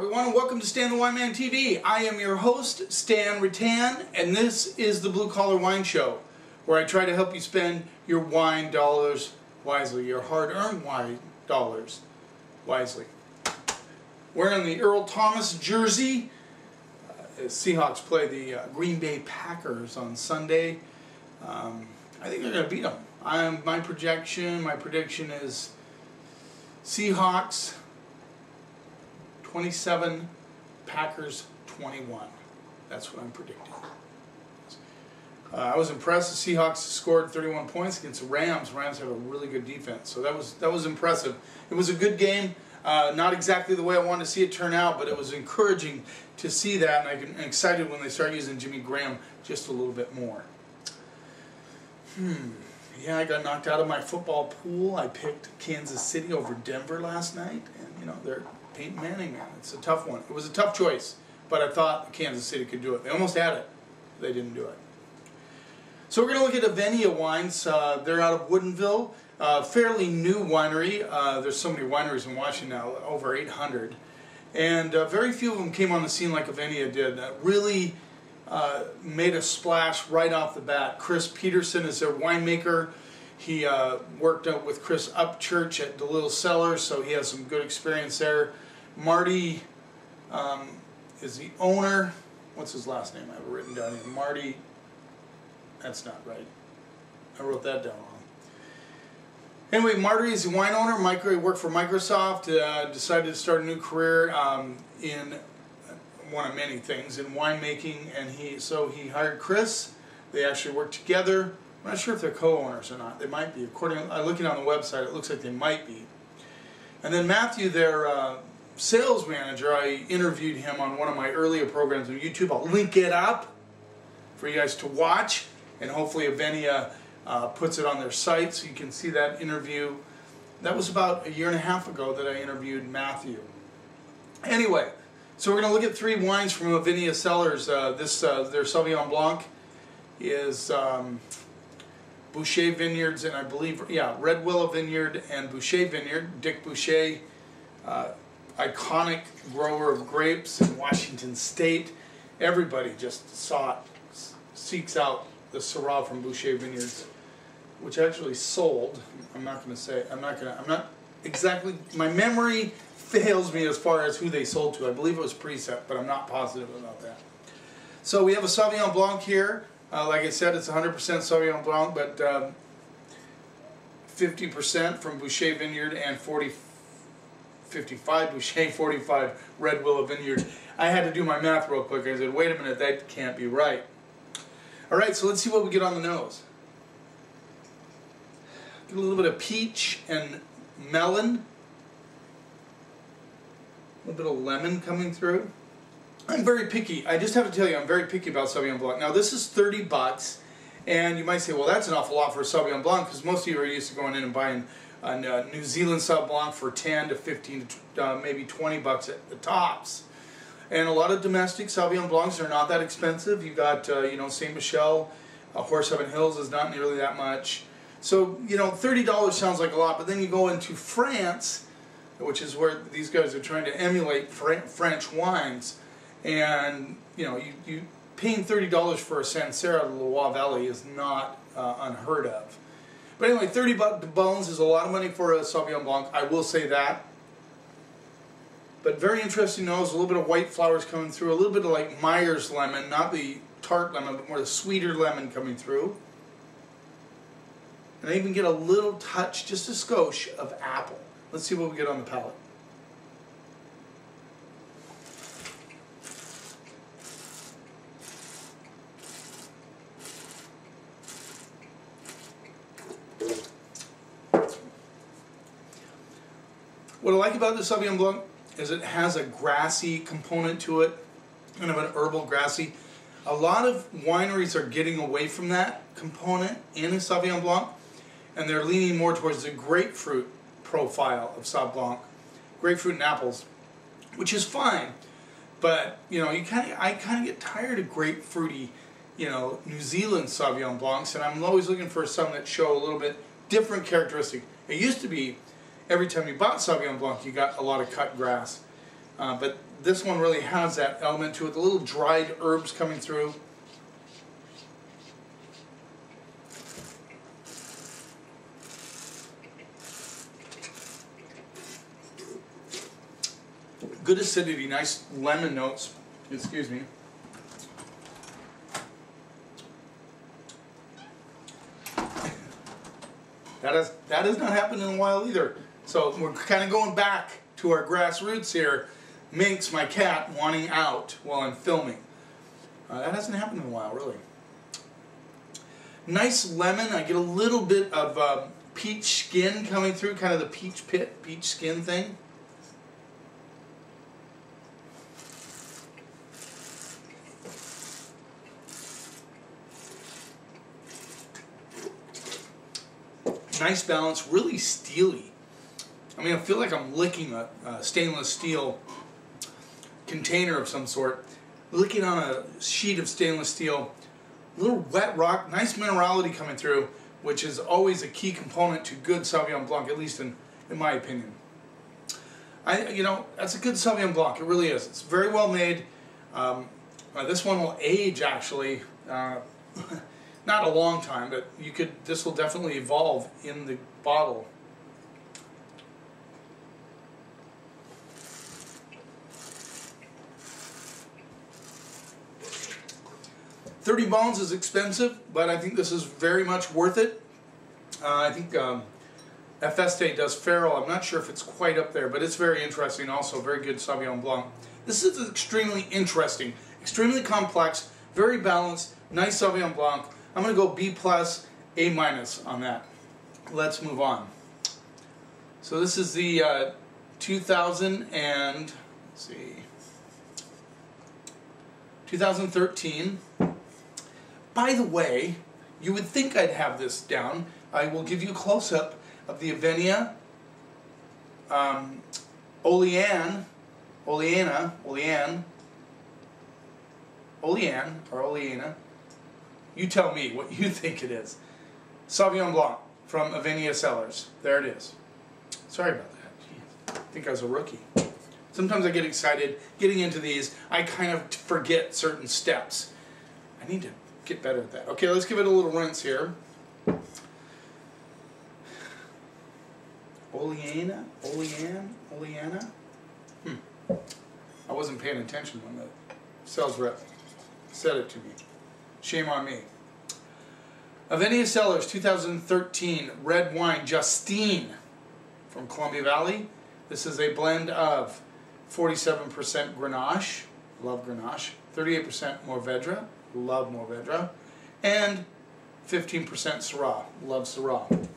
everyone, and welcome to Stan the Wine Man TV. I am your host, Stan Rattan, and this is the Blue Collar Wine Show, where I try to help you spend your wine dollars wisely, your hard-earned wine dollars wisely. Wearing the Earl Thomas jersey, as Seahawks play the Green Bay Packers on Sunday. I think they're going to beat them. My prediction is Seahawks 27, Packers 21. That's what I'm predicting. I was impressed. The Seahawks scored 31 points against the Rams. Rams have a really good defense, so that was impressive. It was a good game. Not exactly the way I wanted to see it turn out, but it was encouraging to see that, and I'm excited when they start using Jimmy Graham just a little bit more. Yeah, I got knocked out of my football pool. I picked Kansas City over Denver last night, and you know, they're Peyton Manning, man. It's a tough one. It was a tough choice, but I thought Kansas City could do it. They almost had it. They didn't do it. So we're going to look at Avennia wines. They're out of Woodinville. Fairly new winery. There's so many wineries in Washington now, over 800. And very few of them came on the scene like Avennia did. Really made a splash right off the bat. Chris Peterson is their winemaker. He worked out with Chris Upchurch at Avennia Cellars, so he has some good experience there. Marty is the owner. What's his last name? I have it written down here. Marty. That's not right. I wrote that down wrong. Anyway, Marty is the wine owner. He worked for Microsoft. Decided to start a new career in one of many things in winemaking, and he hired Chris. They actually worked together. I'm not sure if they're co-owners or not. They might be. Looking on the website, it looks like they might be. And then Matthew, their sales manager, I interviewed him on one of my earlier programs on YouTube. I'll link it up for you guys to watch, and hopefully Avennia puts it on their site so you can see that interview. That was about 1.5 years ago that I interviewed Matthew. Anyway, so we're going to look at 3 wines from Avennia Cellars. Their Sauvignon Blanc is Boucher Vineyards, and I believe, yeah, Red Willow Vineyard and Boucher Vineyard. Dick Boucher, iconic grower of grapes in Washington State. Everybody just seeks out the Syrah from Boucher Vineyards, which actually sold. I'm not exactly, my memory fails me as far as who they sold to. I believe it was Precept, but I'm not positive about that. So we have a Sauvignon Blanc here. Like I said, it's 100% Sauvignon Blanc, but 50% from Boucher Vineyard and 55 Boucher, 45 Red Willow Vineyard. I had to do my math real quick. I said, wait a minute, that can't be right. All right, so let's see what we get on the nose. Get a little bit of peach and melon. A little bit of lemon coming through. I'm very picky. I just have to tell you, I'm very picky about Sauvignon Blanc. Now, this is 30 bucks, and you might say, well, that's an awful lot for a Sauvignon Blanc, because most of you are used to going in and buying a New Zealand Sauvignon Blanc for 10 to 15 to maybe 20 bucks at the tops. And a lot of domestic Sauvignon Blancs are not that expensive. You got, you know, St. Michel, Horse Heaven Hills is not nearly that much. So, you know, $30 sounds like a lot, but then you go into France, which is where these guys are trying to emulate French wines. And you know, you paying $30 for a Sancerre de Loire Valley is not unheard of. But anyway, 30 bones is a lot of money for a Sauvignon Blanc. I will say that. But very interesting nose. A little bit of white flowers coming through. A little bit of like Myers lemon, not the tart lemon, but more the sweeter lemon coming through. And I even get a little touch, just a skosh, of apple. Let's see what we get on the palate. What I like about the Sauvignon Blanc is it has a grassy component to it, kind of an herbal grassy. A lot of wineries are getting away from that component in a Sauvignon Blanc, and they're leaning more towards the grapefruit profile of Sauv Blanc, grapefruit and apples, which is fine. But you know, I kind of get tired of grapefruity, you know, New Zealand Sauvignon Blancs, and I'm always looking for some that show a little bit different characteristic. It used to be every time you bought Sauvignon Blanc, you got a lot of cut grass. But this one really has that element to it. The little dried herbs coming through. Good acidity, nice lemon notes. Excuse me. That has not happened in a while either. So we're kind of going back to our grassroots here. Minx, my cat, wanting out while I'm filming. That hasn't happened in a while, really. Nice lemon. I get a little bit of peach skin coming through, kind of the peach skin thing. Nice balance, really steely. I mean, I feel like I'm licking a stainless steel container of some sort, licking on a sheet of stainless steel. A little wet rock, nice minerality coming through, which is always a key component to good Sauvignon Blanc, at least in my opinion. You know, that's a good Sauvignon Blanc. It really is. It's very well made. This one will age actually. Not a long time, but this will definitely evolve in the bottle. $30 is expensive, but I think this is very much worth it. I think Feste does Feral. I'm not sure if it's quite up there, but it's very interesting also. Very good Sauvignon Blanc. This is extremely interesting, extremely complex, very balanced, nice Sauvignon Blanc. I'm going to go B+, A- on that. Let's move on. So this is the 2013. By the way, you would think I'd have this down. I will give you a close-up of the Avennia Oleana, you tell me what you think it is. Sauvignon Blanc from Avennia Cellars. There it is. Sorry about that. Jeez. I think I was a rookie. Sometimes I get excited getting into these. I kind of forget certain steps. I need to get better at that. Okay, let's give it a little rinse here. Oleana? I wasn't paying attention when the sales rep said it to me. Shame on me. Avennia Cellars 2013 red wine Justine from Columbia Valley. This is a blend of 47% Grenache, love Grenache, 38% Mourvedre, love Mourvedre, and 15% Syrah, love Syrah.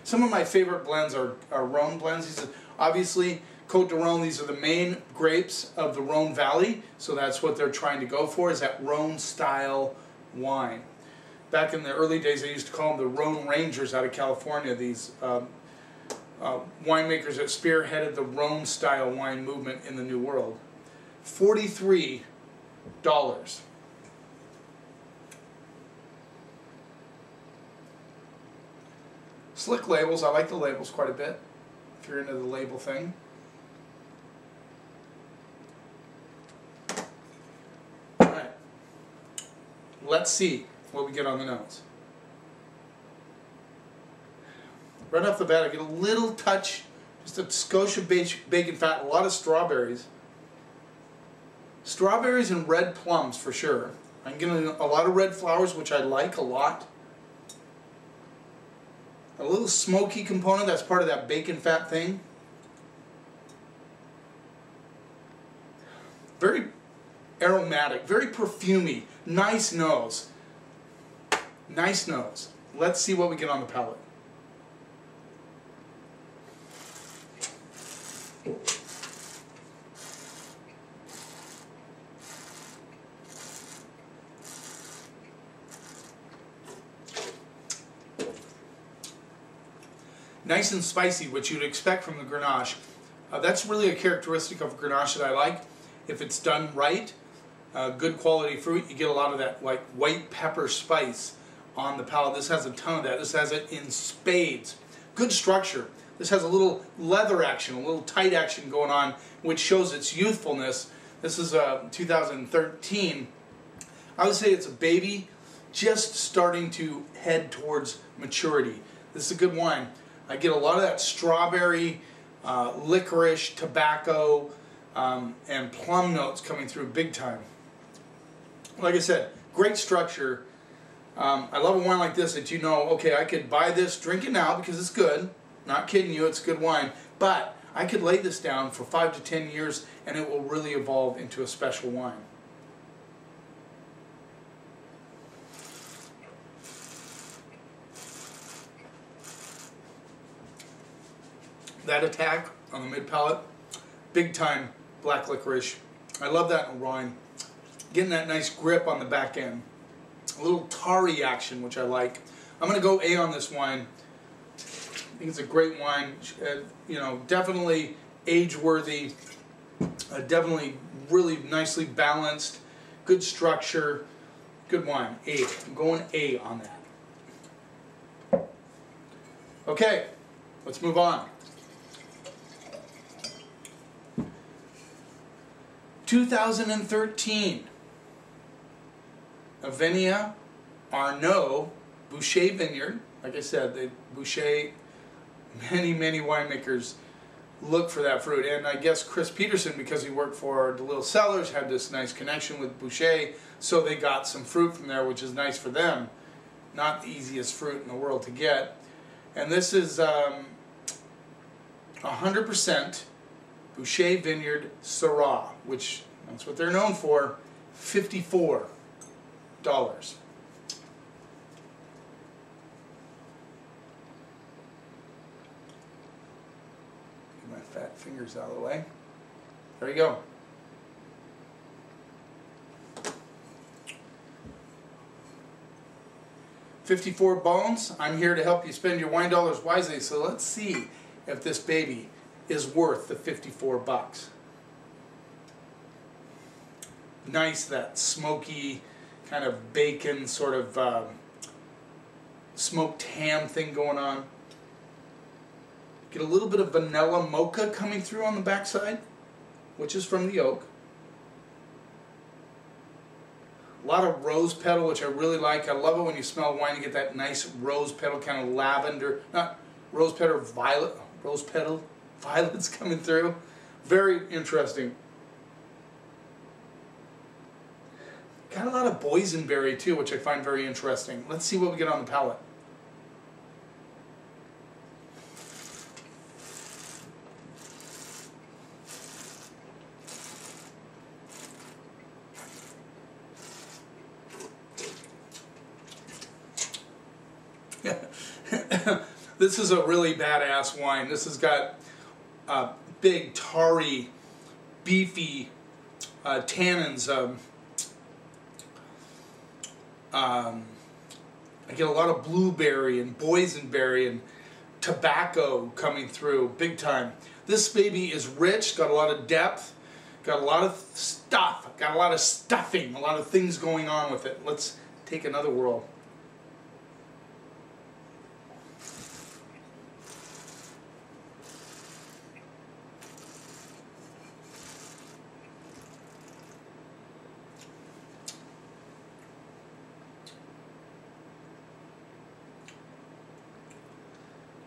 Some of my favorite blends are Rhone blends. These are obviously Côte de Rhone. These are the main grapes of the Rhone Valley, so that's what they're trying to go for, is that Rhone style wine. Back in the early days, I used to call them the Rhone Rangers out of California. These winemakers that spearheaded the Rhone style wine movement in the New World. $43. Slick labels. I like the labels quite a bit, if you're into the label thing. Alright. Let's see what we get on the nose. Right off the bat, I get a little touch, just a skosh of bacon fat, a lot of strawberries. Strawberries and red plums for sure. I'm getting a lot of red flowers, which I like a lot. A little smoky component, that's part of that bacon fat thing. Very aromatic, very perfumey, nice nose. Nice nose. Let's see what we get on the palate. Nice and spicy, which you'd expect from the Grenache. That's really a characteristic of Grenache that I like. If it's done right, good quality fruit, you get a lot of that like white pepper spice on the palate. This has a ton of that. This has it in spades. good structure. This has a little leather action, a little tight action going on, which shows its youthfulness. This is 2013. I would say it's a baby just starting to head towards maturity. This is a good wine. I get a lot of that strawberry, licorice, tobacco, and plum notes coming through big time. Like I said, great structure. I love a wine like this that you know, okay, I could buy this, drink it now because it's good. Not kidding you, it's good wine. But I could lay this down for 5 to 10 years and it will really evolve into a special wine. That attack on the mid palate, big time black licorice. I love that in wine. Getting that nice grip on the back end. A little tarry action, which I like. I'm going to go A on this wine. I think it's a great wine. You know, definitely age-worthy. Definitely really nicely balanced. Good structure. Good wine. A. I'm going A on that. Okay, let's move on. 2013. Avennia Cellars, Boucher Vineyard. Like I said, Boucher, many winemakers look for that fruit. And I guess Chris Peterson, because he worked for Avennia Cellars, had this nice connection with Boucher, so they got some fruit from there, which is nice for them. Not the easiest fruit in the world to get. And this is 100% Boucher Vineyard Syrah, which that's what they're known for. $54. Get my fat fingers out of the way. There you go. $54 bones. I'm here to help you spend your wine dollars wisely. So let's see if this baby is worth the 54 bucks. Nice, that smoky kind of bacon sort of smoked ham thing going on. Get a little bit of vanilla mocha coming through on the backside, which is from the oak. A lot of rose petal, which I really like. I love it when you smell wine, you get that nice rose petal, kind of lavender, not rose petal, violet, rose petal, violets coming through. Very interesting. Got a lot of boysenberry too, which I find very interesting. Let's see what we get on the palate. This is a really badass wine. This has got big, tarry, beefy tannins. I get a lot of blueberry and boysenberry and tobacco coming through big time. This baby is rich, got a lot of depth, got a lot of stuff, got a lot of stuffing, a lot of things going on with it. Let's take another whirl.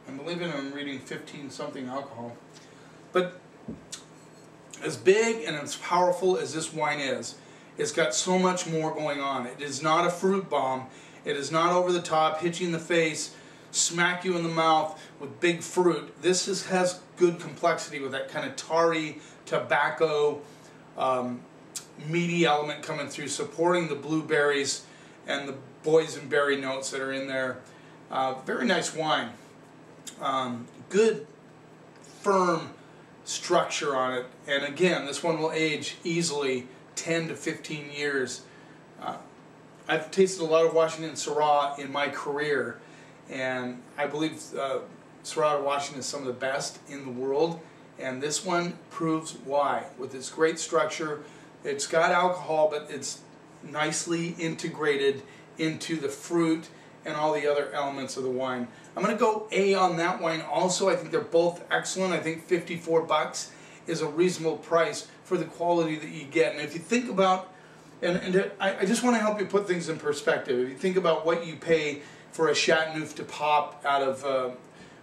I'm believing I'm reading 15 something alcohol. But as big and as powerful as this wine is, it's got so much more going on. It is not a fruit bomb. It is not over the top, hit you in the face, smack you in the mouth with big fruit. This has good complexity with that kind of tarry, tobacco, meaty element coming through, supporting the blueberries and the boysenberry notes that are in there. Very nice wine. Good, firm structure on it. And again, this one will age easily 10 to 15 years. I've tasted a lot of Washington Syrah in my career, and I believe Syrah Washington is some of the best in the world, and this one proves why. With its great structure, it's got alcohol, but it's nicely integrated into the fruit and all the other elements of the wine. I'm going to go A on that wine also. I think they're both excellent. I think $54 is a reasonable price for the quality that you get. And if you think about, I just want to help you put things in perspective. If you think about what you pay for a Chateauneuf de Pape out of,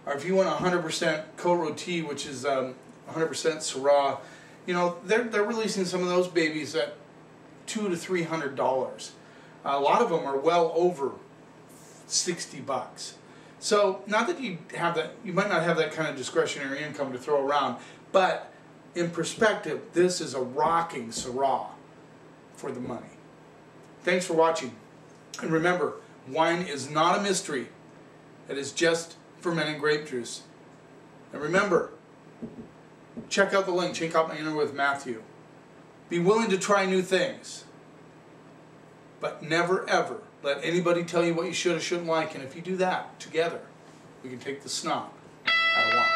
or if you want 100% Côte Rôtie, which is 100% Syrah, you know, they're releasing some of those babies at $200 to $300. A lot of them are well over $60. So not that you have that, you might not have that kind of discretionary income to throw around, but in perspective, this is a rocking Syrah for the money. Thanks for watching. And remember, wine is not a mystery. It is just fermented grape juice. And remember, check out the link, check out my interview with Matthew. Be willing to try new things, but never ever let anybody tell you what you should or shouldn't like. And if you do that together, we can take the snob out of wine.